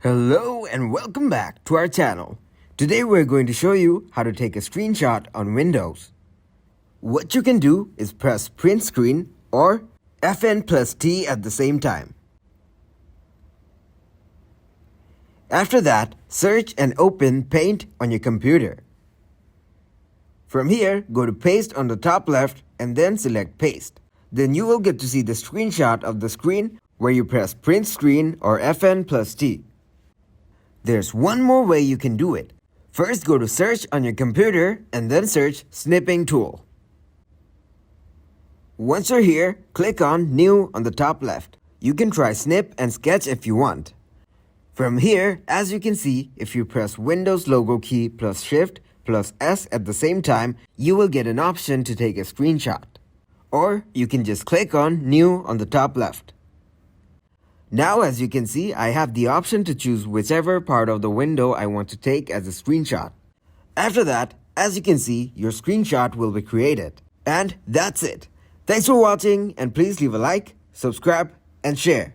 Hello and welcome back to our channel. Today we're going to show you how to take a screenshot on Windows. What you can do is press print screen or FN+T at the same time. After that, search and open Paint on your computer. From here, go to Paste on the top left and then select Paste. Then you will get to see the screenshot of the screen where you press print screen or FN+T. There's one more way you can do it. First, go to Search on your computer and then search Snipping Tool. Once you're here, click on New on the top left. You can try Snip and Sketch if you want. From here, as you can see, if you press Windows logo key plus Shift plus S at the same time, you will get an option to take a screenshot. Or you can just click on New on the top left. Now as you can see, I have the option to choose whichever part of the window I want to take as a screenshot. After that, as you can see, your screenshot will be created. And that's it. Thanks for watching and please leave a like, subscribe and share.